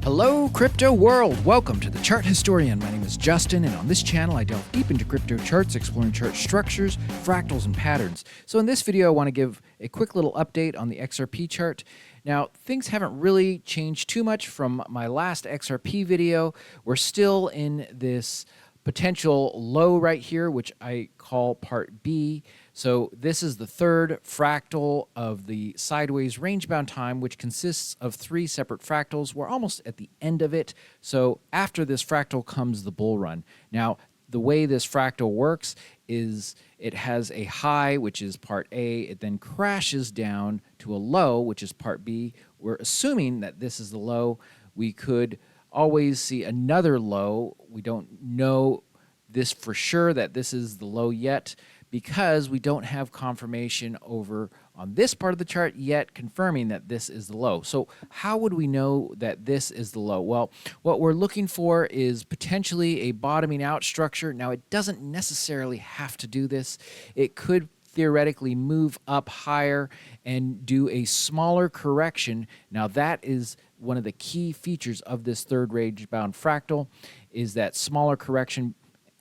Hello, crypto world! Welcome to the Chart Historian. My name is Justin, and on this channel, I delve deep into crypto charts, exploring chart structures, fractals, and patterns. So in this video, I want to give a quick little update on the XRP chart. Now, things haven't really changed too much from my last XRP video. We're still in this potential low right here, which I call part B. So this is the third fractal of the sideways range-bound time, which consists of three separate fractals. We're almost at the end of it. So after this fractal comes the bull run. Now, the way this fractal works is it has a high, which is part A. It then crashes down to a low, which is part B. We're assuming that this is the low. We could always see another low. We don't know this for sure that this is the low yet because we don't have confirmation over on this part of the chart yet confirming that this is the low. So how would we know that this is the low? Well, what we're looking for is potentially a bottoming out structure. Now, it doesn't necessarily have to do this. It could theoretically move up higher and do a smaller correction. Now, that is one of the key features of this third range-bound fractal is that smaller correction.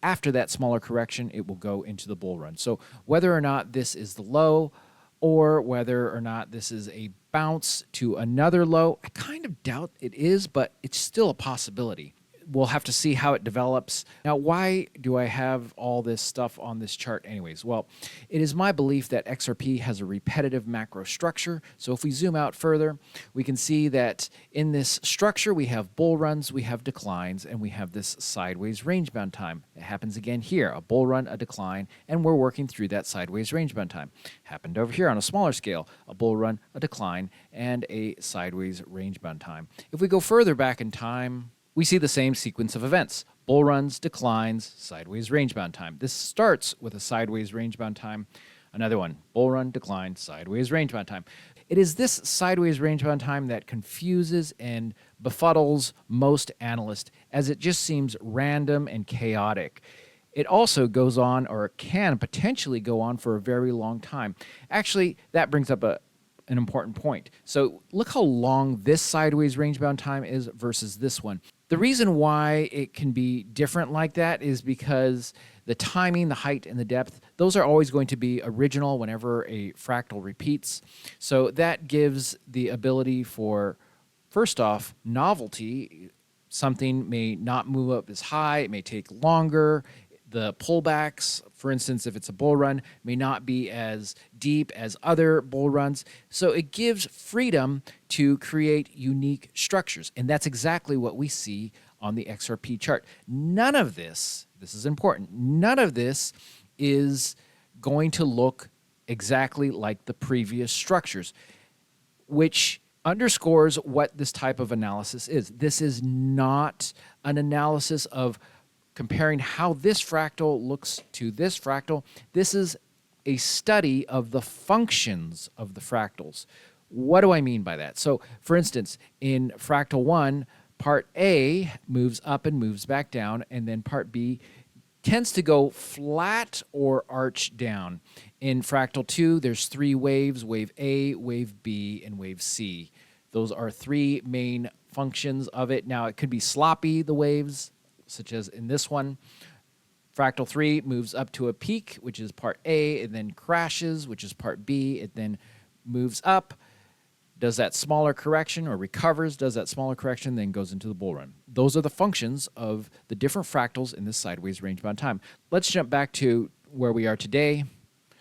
After that smaller correction, it will go into the bull run. So whether or not this is the low or whether or not this is a bounce to another low, I kind of doubt it is, but it's still a possibility. We'll have to see how it develops. Now, why do I have all this stuff on this chart anyways? Well, it is my belief that XRP has a repetitive macro structure. So if we zoom out further, we can see that in this structure, we have bull runs, we have declines, and we have this sideways range-bound time. It happens again here, a bull run, a decline, and we're working through that sideways range-bound time. Happened over here on a smaller scale, a bull run, a decline, and a sideways range-bound time. If we go further back in time, we see the same sequence of events. Bull runs, declines, sideways range-bound time. This starts with a sideways range-bound time. Another one, bull run, decline, sideways range-bound time. It is this sideways range-bound time that confuses and befuddles most analysts as it just seems random and chaotic. It also goes on, or can potentially go on, for a very long time. Actually, that brings up an important point. So look how long this sideways range-bound time is versus this one. The reason why it can be different like that is because the timing, the height, and the depth, those are always going to be original whenever a fractal repeats. So that gives the ability for, first off, novelty. Something may not move up as high, it may take longer. The pullbacks, for instance, if it's a bull run, may not be as deep as other bull runs. So it gives freedom to create unique structures. And that's exactly what we see on the XRP chart. None of this is important, none of this is going to look exactly like the previous structures, which underscores what this type of analysis is. This is not an analysis of comparing how this fractal looks to this fractal. This is a study of the functions of the fractals. What do I mean by that? So, for instance, in fractal 1, part A moves up and moves back down, and then part B tends to go flat or arch down. In fractal 2, there's three waves, wave A, wave B, and wave C. Those are three main functions of it. Now, it could be sloppy, the waves, such as in this one. Fractal 3 moves up to a peak, which is part A, and then crashes, which is part B. It then moves up, does that smaller correction, or recovers, does that smaller correction, then goes into the bull run. Those are the functions of the different fractals in this sideways range-bound time. Let's jump back to where we are today.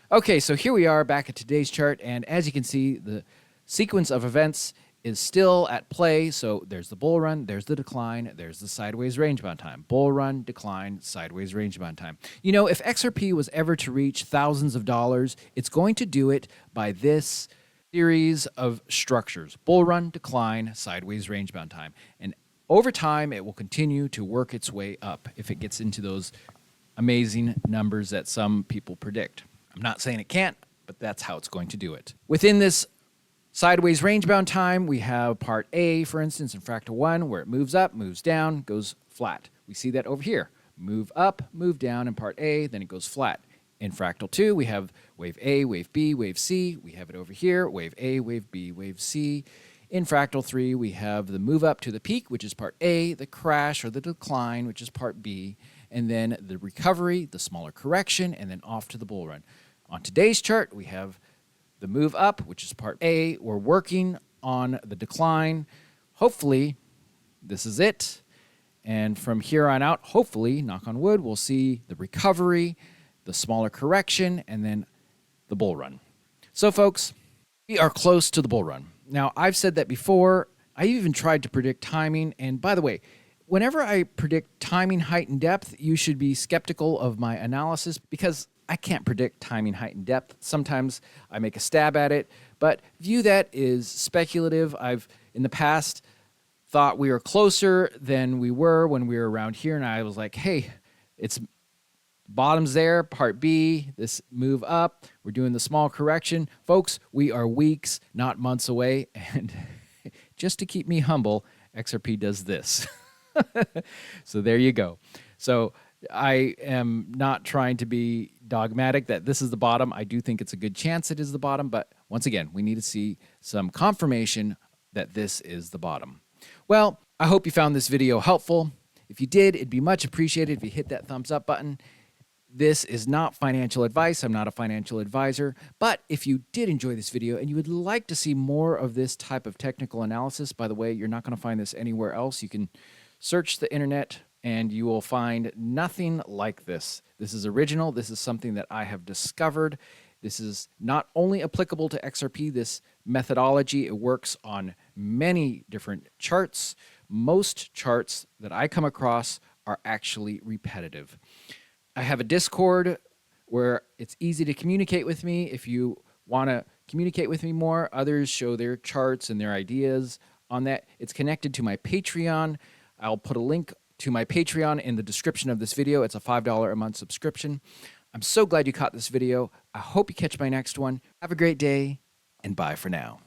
Okay, so here we are back at today's chart, and as you can see, the sequence of events is still at play. So there's the bull run, there's the decline, there's the sideways range-bound time. Bull run, decline, sideways range-bound time. You know, if XRP was ever to reach thousands of dollars, it's going to do it by this series of structures. Bull run, decline, sideways range-bound time. And over time, it will continue to work its way up if it gets into those amazing numbers that some people predict. I'm not saying it can't, but that's how it's going to do it. Within this sideways range-bound time, we have part A, for instance, in fractal 1, where it moves up, moves down, goes flat. We see that over here. Move up, move down in part A, then it goes flat. In fractal 2, we have wave A, wave B, wave C. We have it over here, wave A, wave B, wave C. In Fractal 3, we have the move up to the peak, which is part A, the crash or the decline, which is part B, and then the recovery, the smaller correction, and then off to the bull run. On today's chart, we have the move up, which is part A. We're working on the decline. Hopefully, this is it. And from here on out, hopefully, knock on wood, we'll see the recovery, the smaller correction, and then the bull run. So, folks, we are close to the bull run. Now, I've said that before. I even tried to predict timing. And by the way, whenever I predict timing, height, and depth, you should be skeptical of my analysis because I can't predict timing, height, and depth. Sometimes I make a stab at it, but view that as speculative. I've, in the past, thought we were closer than we were when we were around here, and I was like, hey, it's bottom's there, part B, this move up, we're doing the small correction. Folks, we are weeks, not months away, and just to keep me humble, XRP does this. So there you go. So I am not trying to be dogmatic that this is the bottom. I do think it's a good chance it is the bottom, but once again, we need to see some confirmation that this is the bottom. Well, I hope you found this video helpful. If you did, it'd be much appreciated if you hit that thumbs up button. This is not financial advice. I'm not a financial advisor. But if you did enjoy this video and you would like to see more of this type of technical analysis, by the way, you're not going to find this anywhere else. You can search the internet and you will find nothing like this. This is original. This is something that I have discovered. This is not only applicable to XRP, this methodology. It works on many different charts. Most charts that I come across are actually repetitive. I have a Discord where it's easy to communicate with me. If you want to communicate with me more, others show their charts and their ideas on that. It's connected to my Patreon. I'll put a link to my Patreon in the description of this video. It's a $5 a month subscription. I'm so glad you caught this video. I hope you catch my next one. Have a great day, and bye for now.